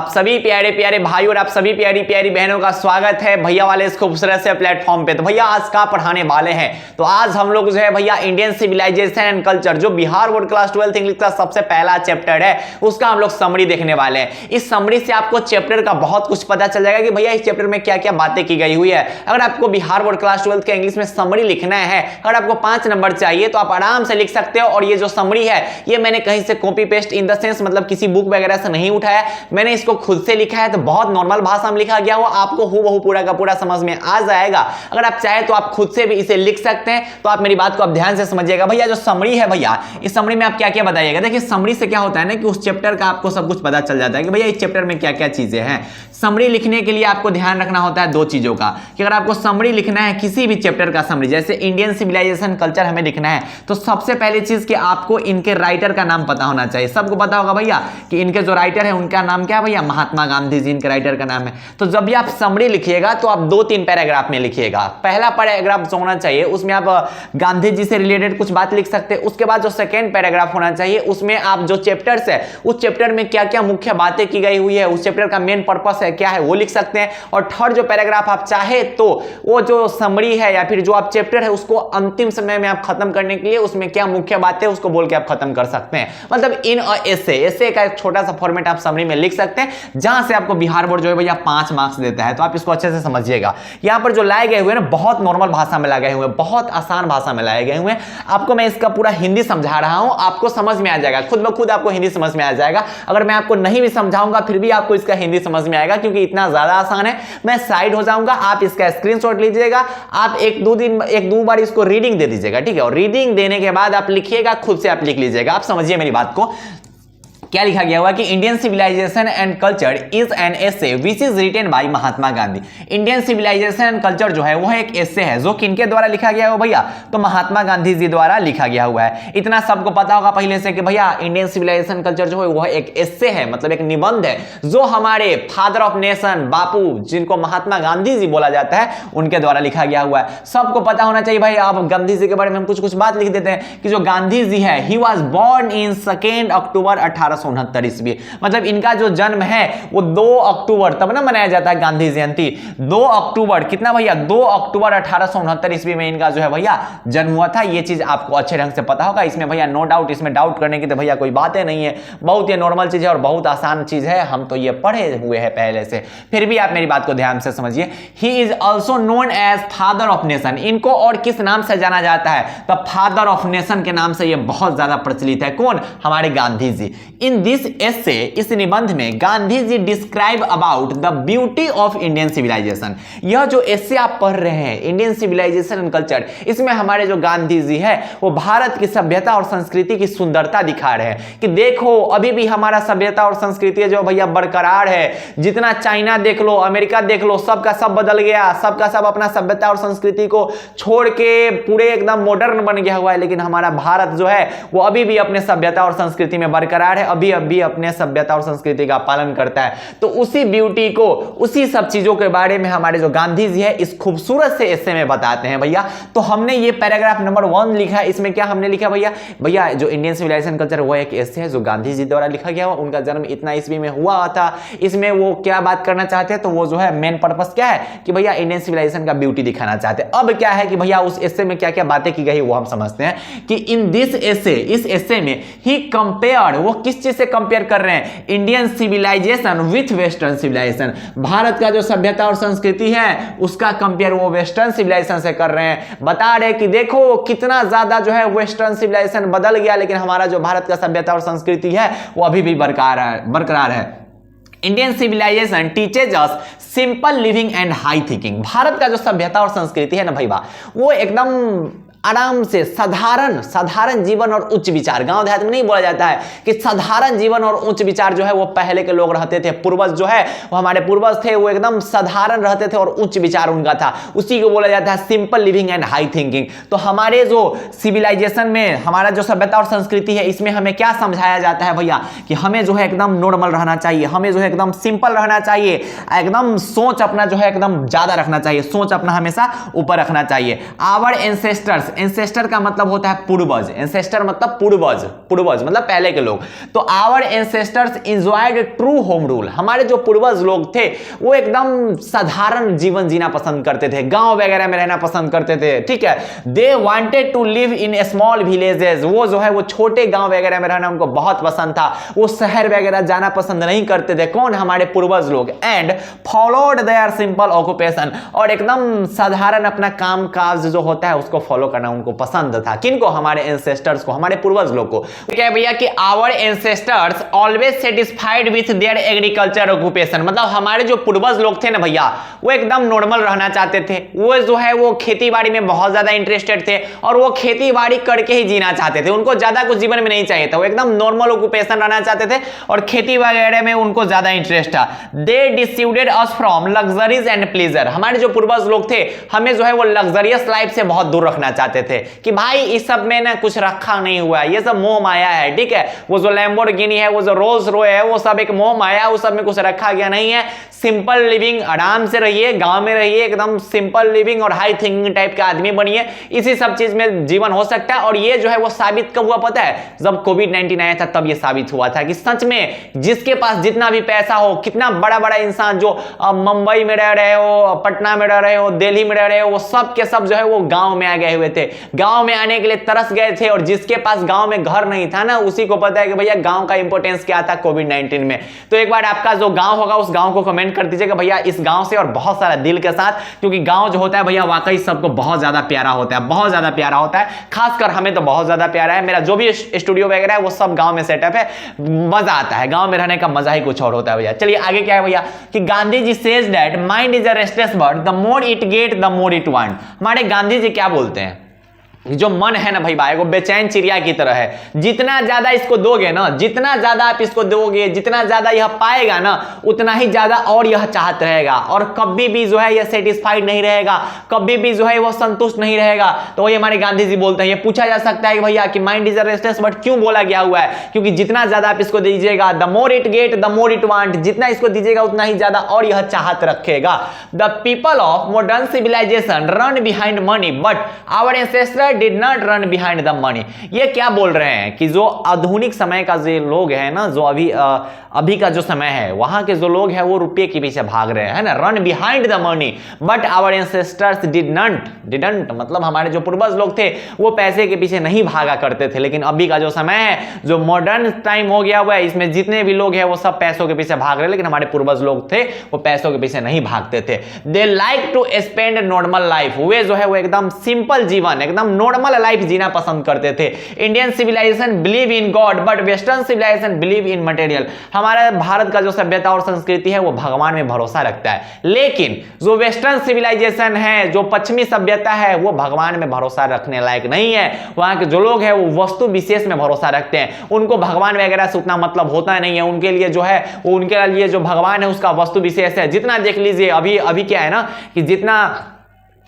आप सभी प्यारे प्यारे भाई और आप सभी प्यारी प्यारी बहनों का स्वागत है भैया वाले इस खूबसूरत से प्लेटफॉर्म पे। तो भैया आज का पढ़ाने वाले हैं, तो आज हम लोग जो है भैया इंडियन सिविलाइजेशन एंड कल्चर, जो बिहार बोर्ड क्लास 12 इंग्लिश का सबसे पहला चैप्टर है, उसका हम लोग समरी देखने वाले हैं। इस समरी से आपको चैप्टर का बहुत कुछ पता चल जाएगा कि भैया इस चैप्टर में क्या क्या बातें की गई हुई है। अगर आपको बिहार बोर्ड क्लास 12 के इंग्लिश में समरी लिखना है, अगर आपको 5 नंबर चाहिए तो आप आराम से लिख सकते हो। और ये जो समरी है ये मैंने कहीं से copy paste in the sense मतलब किसी बुक वगैरह से नहीं उठाया, मैंने इसको खुद से लिखा है। तो बहुत नॉर्मल भाषा में लिखा गया हो, आपको हूबहू पूरा का पूरा समझ में आ जाएगा। अगर आप चाहे तो आप खुद से भी इसे लिख सकते हैं। तो आप मेरी बात को आप ध्यान से समझिएगा। भैया जो समरी है, भैया इस समरी में आप क्या क्या बताइएगा। देखिए समरी से क्या होता है ना कि उस चैप्टर का आपको सब कुछ पता चल जाता है कि भैया इस चैप्टर में क्या क्या चीजें हैं। समरी लिखने के लिए आपको ध्यान रखना होता है 2 चीजों का, कि अगर आपको समरी लिखना है किसी भी चैप्टर का समरी, जैसे इंडियन सिविलाइजेशन कल्चर हमें लिखना है, तो सबसे पहली चीज कि आपको इनके राइटर का नाम पता होना चाहिए। सबको पता होगा भैया कि इनके जो राइटर है उनका नाम क्या है भैया, महात्मा गांधी जी इनके राइटर का नाम है। तो जब भी आप समरी लिखिएगा तो आप 2-3 पैराग्राफ में लिखिएगा। पहला पैराग्राफ जो होना चाहिए उसमें आप गांधी जी से रिलेटेड कुछ बात लिख सकते हैं। उसके बाद जो सेकेंड पैराग्राफ होना चाहिए उसमें आप जो चैप्टर्स है उस चैप्टर में क्या क्या मुख्य बातें की गई हुई है, उस चैप्टर का मेन पर्पस है क्या है वो लिख सकते हैं। और थर्ड जो पैराग्राफ आप चाहे तो वो जो समरी है या फिर जो आप चैप्टर है उसको अंतिम समय में आप खत्म करने के लिए उसमें क्या मुख्य बातें उसको बोल के आप खत्म कर सकते हैं। मतलब इन एसे का एक छोटा सा फॉर्मेट आप समरी में लिख सकते हैं, जहां से आपको बिहार बोर्ड जो है भैया 5 मार्क्स देता है। तो आप इसको अच्छे से समझिएगा। यहां पर जो लाए गए हुए हैं ना बहुत नॉर्मल भाषा में लाए हुए हैं, बहुत आसान भाषा में लाए गए हुए हैं। आपको मैं इसका पूरा हिंदी समझा रहा हूं, आपको समझ में आ जाएगा, खुद ब खुद आपको हिंदी समझ में आ जाएगा। अगर मैं आपको नहीं भी समझाऊंगा फिर भी आपको इसका हिंदी समझ में आएगा, क्योंकि इतना ज्यादा आसान है। मैं साइड हो जाऊंगा, आप इसका स्क्रीनशॉट लीजिएगा, आप एक दो बार इसको रीडिंग दे दीजिएगा, ठीक है। और रीडिंग देने के बाद आप लिखिएगा, खुद से आप लिख लीजिएगा। आप समझिए मेरी बात को, क्या लिखा गया हुआ कि Indian civilisation and culture is an essay which is written by Mahatma Gandhi. Indian civilisation and culture जो है वो एक एसे है जो किनके द्वारा लिखा गया है भैया, तो महात्मा गांधी जी द्वारा लिखा गया हुआ है। इतना सबको पता होगा पहले से कि भैया इंडियन सिविलाइजेशन कल्चर जो है वो एक एसे है, मतलब एक निबंध है जो हमारे फादर ऑफ नेशन बापू जिनको महात्मा गांधी जी बोला जाता है उनके द्वारा लिखा गया हुआ है। सबको पता होना चाहिए भाई। आप गांधी जी के बारे में हम कुछ बात लिख देते हैं कि जो गांधी जी है ही वॉज बॉर्न इन 2 अक्टूबर 1869 ईस्वी। मतलब इनका जो जन्म है वो 2 अक्टूबर, तब ना मनाया जाता है गांधी जयंती। 2 अक्टूबर कितना भैया, 2 अक्टूबर 1869 ईस्वी में इनका जो है भैया जन्म हुआ था। ये चीज आपको अच्छे ढंग से पता होगा। इसमें भैया नो डाउट, इसमें डाउट करने की तो भैया कोई बात नहीं है। बहुत ये नॉर्मल चीज है और बहुत आसान चीज है, हम तो ये पढ़े हुए हैं पहले से। फिर भी आप मेरी बात को ध्यान से समझिए। He is also known as father of nation. इनको और किस नाम से जाना जाता है, तो फादर ऑफ नेशन के नाम से ये बहुत ज्यादा प्रचलित है। कौन, हमारे गांधी जी। इन दिस एसे, इस निबंध में Gandhi ji describe about the beauty of Indian civilisation. यह जो एसे आप पढ़ रहे हैं इंडियन सिविलाइजेशन एंड कल्चर, इसमें हमारे जो गांधी जी है वो भारत की सभ्यता और संस्कृति की सुंदरता दिखा रहे हैं कि देखो अभी भी हमारा सभ्यता और संस्कृति जो भैया बरकरार है। जितना चाइना देख लो, अमेरिका देख लो, सबका सब बदल गया, सबका सब अपना सभ्यता और संस्कृति को छोड़ के पूरे एकदम मॉडर्न बन गया हुआ है, लेकिन हमारा भारत जो है वो अभी भी अपने सभ्यता और संस्कृति में बरकरार है, अभी अपने सभ्यता और संस्कृति का पालन करता है। तो उसी ब्यूटी को, उसी सब चीजों के बारे में हमारे जो गांधी जी है इस खूबसूरत से एसे में बताते हैं भैया। तो हमने ये पैराग्राफ नंबर 1 लिखा है। इसमें क्या हमने लिखा भैया, भैया जो इंडियन सिविलाइजेशन कल्चर वो एक एसे है जो गांधी जी द्वारा लिखा गया हुआ। उनका जन्म इतना ईस्वी में हुआ था। इसमें वो क्या बात करना चाहते हैं, तो वो जो है मेन पर्पस क्या है कि भैया इंडियन सिविलाइजेशन का ब्यूटी दिखाना चाहते हैं। अब क्या है कि भैया उस एसे में क्या क्या बातें की गई वो हम समझते हैं कि इन दिस एसे, इस एसे में ही कंपेयर्ड, वो किस चीज से कंपेयर कर रहे हैं, Indian civilisation with western civilisation. Bharat का जो सभ्यता और संस्कृति है उसका कंपेयर वो वेस्टर्न सिविलाइजेशन से कर रहे हैं। बता रहे कि देखो कितना ज्यादा जो है वेस्टर्न सिविलाइजेशन बदल गया, लेकिन हमारा जो भारत का सभ्यता और संस्कृति है वो अभी भी बरकरार है। Indian civilisation teaches us simple living and high thinking. Bharat का जो सभ्यता और संस्कृति है ना भाई वो एकदम आराम से साधारण जीवन और उच्च विचार। गांव देहात में नहीं बोला जाता है कि साधारण जीवन और उच्च विचार जो है वो पहले के लोग रहते थे। पूर्वज जो है वो हमारे पूर्वज थे, वो एकदम साधारण रहते थे और उच्च विचार उनका था। उसी को बोला जाता है simple living and high thinking. तो हमारे जो सिविलाइजेशन में हमारा जो सभ्यता और संस्कृति है इसमें हमें क्या समझाया जाता है भैया कि हमें जो है एकदम नॉर्मल रहना चाहिए, हमें जो है एकदम सिंपल रहना चाहिए, एकदम सोच अपना जो है एकदम ज्यादा रखना चाहिए, सोच अपना हमेशा ऊपर रखना चाहिए। आवर एंसेस्टर्स एंसेस्टर का मतलब होता है पूर्वज, एंसेस्टर मतलब पूर्वज, पूर्वज मतलब पहले के लोग। तो our ancestors enjoyed true home rule, हमारे जो पूर्वज लोग थे वो एकदम साधारण जीवन जीना पसंद करते थे, गांव वगैरह में रहना पसंद करते थे, ठीक है। They wanted to live in small villages, वो जो है वो छोटे गांव वगैरह में रहना उनको बहुत पसंद था, वो शहर वगैरह जाना पसंद नहीं करते थे। कौन? हमारे पूर्वज लोग। And followed there simple occupation, और एकदम साधारण अपना काम काज जो होता है उसको फॉलो करना उनको पसंद था। किनको? हमारे एंसेस्टर्स को, हमारे पूर्वज लोग को। क्या भैया कि our ancestors always satisfied with their agriculture occupation, मतलब हमारे जो पूर्वज लोग थे ना भैया वो एकदम नॉर्मल रहना चाहते थे, वो जो है वो खेती बाड़ी में बहुत ज्यादा इंटरेस्टेड थे और वो खेती बाड़ी करके ही जीना चाहते थे, उनको ज्यादा कुछ जीवन में नहीं चाहिए था, वो एकदम नॉर्मल ऑक्यूपेशन रहना चाहते थे और खेती वगैरह में उनको ज्यादा इंटरेस्ट था। They decided us from luxuries and pleasure, हमारे जो पूर्वज लोग थे हमें जो है वो लग्जरियस लाइफ से बहुत दूर रखना चाहते थे कि भाई इस सब में ना कुछ रखा नहीं हुआ है, ये सब मोह माया है, ठीक है। वो जो लैम्बोर्गिनी है, वो जो रोल्स रॉय है, वो सब एक मोह माया, उस सब में कुछ रखा गया नहीं है। सिंपल लिविंग, आराम से रहिए, गांव में रहिए, एकदम सिंपल लिविंग और हाई थिंकिंग टाइप के आदमी बनिए, इसी सब चीज में जीवन हो सकता है। और ये जो है वो साबित कब हुआ पता है? जब कोविड-19 आया था तब ये साबित हुआ था कि सच में जिसके पास जितना भी पैसा हो, कितना बड़ा बड़ा इंसान जो मुंबई में रह रहे हो, पटना में रह रहे हो, दिल्ली में रह रहे हो, वो सब के सब जो है वो गांव में आ गए हुए थे, गांव में आने के लिए तरस गए थे। और जिसके पास गांव में घर नहीं था ना, उसी को पता है कि भैया गांव का इंपॉर्टेंस क्या था कोविड-19 में। तो एक बार आपका जो गांव होगा उस गांव को कमेंट कर दीजिएगा भैया इस गांव से, और बहुत सारा दिल के साथ, क्योंकि गांव जो होता है भैया वाकई सबको बहुत ज्यादा प्यारा होता है, बहुत ज्यादा प्यारा होता है, खासकर हमें तो बहुत ज्यादा प्यारा है। मेरा जो भी स्टूडियो वगैरह है वो सब गांव में सेटअप है, मजा आता है, गांव में रहने का मजा ही कुछ और होता है भैया। चलिए आगे क्या है भैया कि Gandhi ji says that mind is a restless bird, the more it get the more it want. हमारे गांधी जी क्या बोलते हैं? जो मन है ना भाई भाई वो बेचैन चिड़िया की तरह है, जितना ज्यादा इसको दोगे ना, जितना ज्यादा आप इसको दोगे, जितना ज्यादा यह पाएगा ना, उतना ही ज्यादा और यह चाहत रहेगा, और कभी भी जो है यह सेटिस्फाइड नहीं रहेगा, कभी भी जो है वो संतुष्ट नहीं रहेगा। तो वही हमारे गांधी जी बोलते हैं। ये पूछा जा सकता है कि भैया कि mind is a restless bird क्यों बोला गया हुआ है? क्योंकि जितना ज्यादा आप इसको दीजिएगा, the more it get the more it want, जितना इसको दीजिएगा उतना ही ज्यादा और यह चाहत रखेगा। The people of modern civilisation run behind money but our ancestor did not run behind the money. ये क्या बोल रहे हैं कि जो आधुनिक समय का जो लोग हैं ना, जो अभी का जो समय है, वहां के जो लोग हैं वो रुपये के पीछे भाग रहे हैं ना, run behind the money but our ancestors didn't, मतलब हमारे जो पूर्वज लोग थे वो पैसे के पीछे नहीं भागा करते थे। लेकिन अभी का जो समय है, जो मॉडर्न टाइम हो गया हुआ है, इसमें जितने भी लोग हैं वो सब पैसों के पीछे भाग रहे हैं, लेकिन हमारे पूर्वज लोग थे वो पैसों के पीछे नहीं भागते थे। They like to spend normal life, वे जो है वो एकदम सिंपल जीवन, एकदम नॉर्मल लाइफ जीना पसंद करते थे। Indian civilisation believe in god but western civilisation believe in material. हमारा भारत का जो सभ्यता और संस्कृति है वो भगवान में भरोसा रखता है, लेकिन जो वेस्टर्न सिविलाइजेशन है, जो पश्चिमी सभ्यता है, वो भगवान में भरोसा रखने लायक नहीं है। वहां के जो लोग हैं वो वस्तु विशेष में भरोसा रखते हैं, उनको भगवान वगैरह से उतना मतलब होता नहीं है। उनके लिए जो है वो, उनके लिए जो भगवान है उसका वस्तु विशेष है। जितना देख लीजिए अभी क्या है ना कि जितना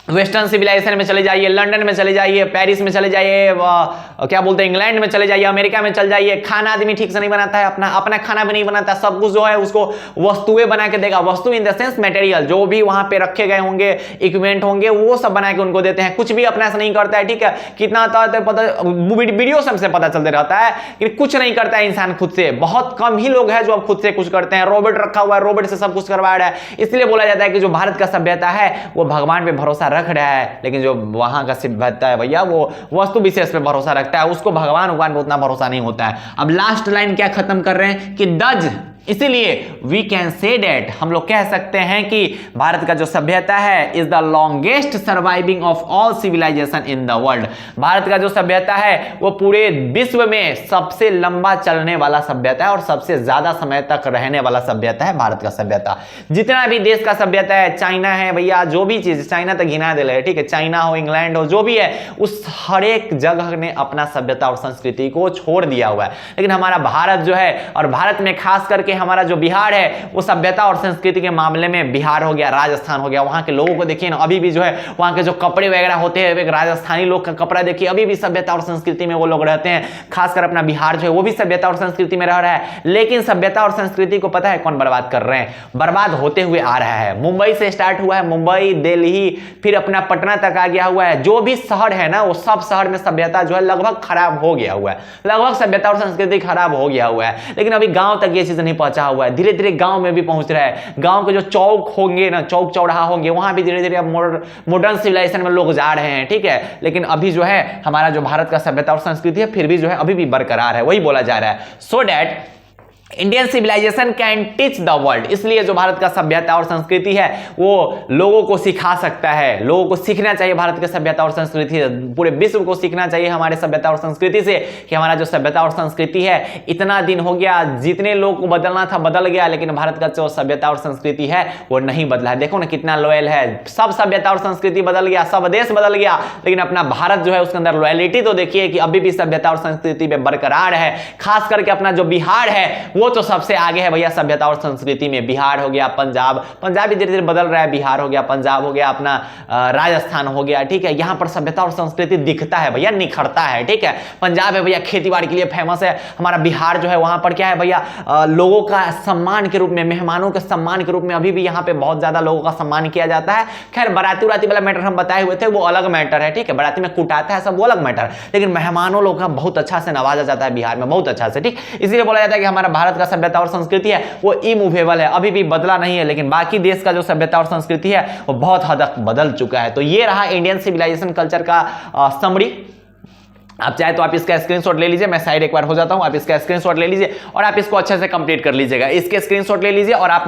वेस्टर्न सिविलाइजेशन में चले जाइए, लंदन में चले जाइए, पेरिस में चले जाइए, क्या बोलते हैं इंग्लैंड में चले जाइए, अमेरिका में चले जाइए, खाना आदमी ठीक से नहीं बनाता है, अपना खाना भी नहीं बनाता, सब कुछ जो है उसको वस्तुएं बना के देगा। वस्तु इन द सेंस मटेरियल, जो भी वहां पे रखे गए होंगे इक्विपमेंट होंगे वो सब बना के उनको देते हैं, कुछ भी अपना से नहीं करता है। ठीक है, कितना आता है पता, वीडियो सबसे पता चलते रहता है कि कुछ नहीं करता है इंसान खुद से। बहुत कम ही लोग हैं जो अब खुद से कुछ करते हैं। रोबोट रखा हुआ है, रोबोट से सब कुछ करवा रहा है। इसलिए बोला जाता है कि जो भारत का सभ्यता है वो भगवान पे भरोसा रख रहा है, लेकिन जो वहां का सभ्यता है भैया वो वस्तु विशेष पे भरोसा रखता है, उसको भगवान पे उतना भरोसा नहीं होता है। अब लास्ट लाइन क्या खत्म कर रहे हैं कि डज, इसीलिए वी कैन से डेट, हम लोग कह सकते हैं कि भारत का जो सभ्यता है is the longest surviving of all civilisation in the world. Bharat का जो सभ्यता है वो पूरे विश्व में सबसे लंबा चलने वाला सभ्यता है और सबसे ज्यादा समय तक रहने वाला सभ्यता है भारत का सभ्यता। जितना भी देश का सभ्यता है, चाइना है भैया, जो भी चीज, चाइना तक गिना दे रहे, ठीक है, चाइना हो, इंग्लैंड हो, जो भी है, उस हर एक जगह ने अपना सभ्यता और संस्कृति को छोड़ दिया हुआ है। लेकिन हमारा भारत जो है, और भारत में खास करके हमारा जो बिहार है वो सभ्यता और संस्कृति के मामले में बिहार हो गया, राजस्थान हो गया। वहां के लोगों को देखिए ना, अभी भी जो है वहां के जो कपड़े वगैरह होते हैं, एक राजस्थानी लोग का कपड़ा देखिए, अभी भी सभ्यता और संस्कृति में वो लोग रहते हैं। खासकर अपना बिहार जो है वो भी सभ्यता और संस्कृति में रह रहा है। लेकिन सभ्यता और संस्कृति को पता है कौन बर्बाद कर रहे हैं? बर्बाद होते हुए आ रहा है। मुंबई से स्टार्ट हुआ है, मुंबई, दिल्ली, फिर अपना पटना तक आ गया हुआ है। जो भी शहर है ना, वो सब शहर में सभ्यता जो है लगभग खराब हो गया हुआ है, लगभग सभ्यता और संस्कृति खराब हो गया हुआ है। लेकिन अभी गांव तक ये चीज नहीं पहुंचा हुआ है, धीरे धीरे गांव में भी पहुंच रहा है। गांव के जो चौक होंगे ना, चौक चौराहा होंगे, वहां भी धीरे धीरे मॉडर्न सिविलाइजेशन में लोग जा रहे हैं, ठीक है। लेकिन अभी जो है हमारा जो भारत का सभ्यता और संस्कृति है फिर भी जो है अभी भी बरकरार है, वही बोला जा रहा है। So that Indian civilisation can teach the world, इसलिए जो भारत का सभ्यता और संस्कृति है वो लोगों को सिखा सकता है। लोगों को सीखना चाहिए भारत के सभ्यता और संस्कृति, पूरे विश्व को सीखना चाहिए हमारे सभ्यता और संस्कृति से कि हमारा जो सभ्यता और संस्कृति है, इतना दिन हो गया, जितने लोग को बदलना था बदल गया, लेकिन भारत का जो सभ्यता और संस्कृति है वो नहीं बदला है। देखो ना कितना लॉयल है। सब सभ्यता और संस्कृति बदल गया, सब देश बदल गया, लेकिन अपना भारत जो है उसके अंदर लॉयलिटी तो देखिए कि अभी भी सभ्यता और संस्कृति में बरकरार है। खास करके अपना जो बिहार है वो तो सबसे आगे है भैया सभ्यता और संस्कृति में। बिहार हो गया, पंजाब भी धीरे धीरे बदल रहा है, बिहार हो गया, पंजाब हो गया, अपना राजस्थान हो गया, ठीक है। यहां पर सभ्यता और संस्कृति दिखता है भैया, निखरता है, ठीक है। पंजाब है भैया खेतीबाड़ी के लिए फेमस है। हमारा बिहार जो है वहां पर क्या है भैया, लोगों का सम्मान के रूप में, मेहमानों के सम्मान के रूप में अभी भी यहां पे बहुत ज्यादा लोगों का सम्मान किया जाता है। खैर बाराती उराती वाला मैटर हम बताए हुए थे, वो अलग मैटर है, ठीक है। बाराती में कुटाता है सब, वो अलग मैटर, लेकिन मेहमानों लोगों का बहुत अच्छा से नवाजा जाता है बिहार में, बहुत अच्छा से, ठीक। इसलिए बोला जाता है कि हमारा भारत का सभ्यता और संस्कृति है वो इमूवेबल है, अभी भी बदला नहीं है। लेकिन बाकी देश का जो सभ्यता और संस्कृति है वो बहुत हद तक बदल चुका है। तो ये रहा इंडियन सिविलाइजेशन कल्चर का समरी। आप चाहे तो आप इसका स्क्रीनशॉट ले लीजिए, मैं साइड एक बार हो जाता हूं, आप इसका स्क्रीनशॉट ले लीजिए और आप इसको अच्छे से कंप्लीट कर लीजिएगा। इसके स्क्रीनशॉट ले लीजिए और आप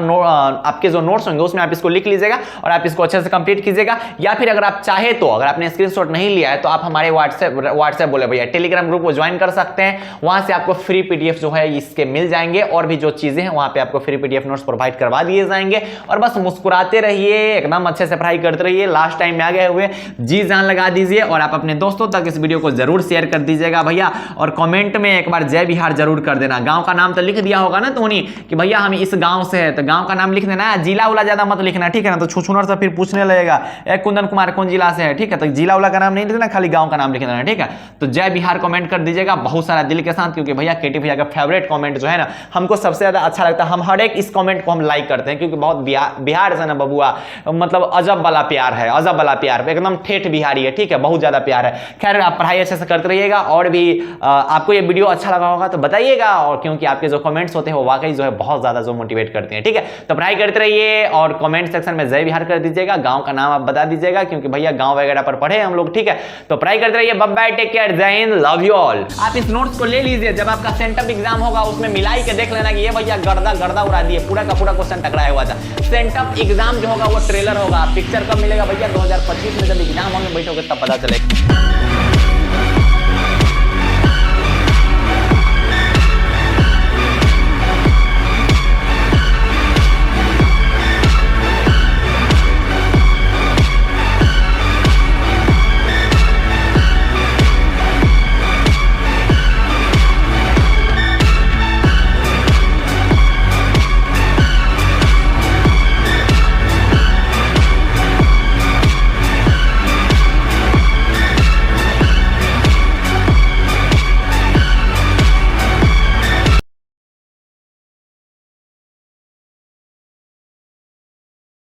आपके जो नोट्स होंगे उसमें आप इसको लिख लीजिएगा और आप इसको अच्छे से कंप्लीट कीजिएगा। या फिर अगर आप चाहे तो, अगर आपने स्क्रीनशॉट नहीं लिया है तो आप हमारे व्हाट्सएप बोले भैया टेलीग्राम ग्रुप को ज्वाइन कर सकते हैं। वहां से आपको फ्री पीडीएफ जो है इसके मिल जाएंगे और भी जो चीजें हैं वहां पे आपको फ्री पीडीएफ नोट्स प्रोवाइड करवा दिए जाएंगे। और बस मुस्कुराते रहिए, एकदम अच्छे से पढ़ाई करते रहिए। लास्ट टाइम में आ गए हुए जी जान लगा दीजिए और आप अपने दोस्तों तक इस वीडियो को जरूर शेयर कर दीजिएगा भैया। और कमेंट में एक बार जय बिहार जरूर कर देना। गांव का नाम तो लिख दिया होगा ना तोनी कि भैया हम इस गांव से है, तो गांव का नाम लिख देना, जिला उला ज्यादा मत लिखना, ठीक है ना। तो छुछुनर से फिर पूछने लगेगा कुंदन कुमार कौन जिला से है, ठीक है। तो जिला उला का नाम नहीं लिखना, खाली गांव का नाम लिख देना, ठीक है। तो जय बिहार कमेंट कर दीजिएगा बहुत सारा दिल के साथ, क्योंकि भैया केटी भैया का फेवरेट कमेंट जो है ना हमको सबसे ज्यादा अच्छा लगता है। हम हर एक इस कमेंट को हम लाइक करते हैं, क्योंकि बहुत बिहार से ना बबुआ मतलब अजब वाला प्यार है, अजब वाला प्यार, एकदम ठेठ बिहारी है, ठीक है, बहुत ज्यादा प्यार है। खैर आप पढ़ाई अच्छे से करते रहिएगा और भी आपको ये वीडियो अच्छा लगा होगा तो बताइएगा, और क्योंकि आपके जो कमेंट्स होते हैं वो वाकई जो है बहुत ज्यादा जो मोटिवेट करते हैं, ठीक है। तो पढ़ाई करते रहिए और कमेंट सेक्शन में जय बिहार कर दीजिएगा, गांव का नाम आप बता दीजिएगा, क्योंकि भैया गांव वगैरह पर पढ़े हम लोग, ठीक है। तो पढ़ाई करते रहिए, बाय बाय, टेक केयर, जय हिंद, लव यू ऑल। आप इस नोट्स को ले लीजिए, जब आपका सेंटअप एग्जाम होगा उसमें मिलाई के देख लेना कि ये भैया गर्दा उड़ा दिए, पूरा का पूरा क्वेश्चन टकराया हुआ था। सेंटअप एग्जाम जो होगा वो ट्रेलर होगा, पिक्चर कब मिलेगा भैया 2025 में, जब एग्जाम होने बैठोगे तब पता चलेगा।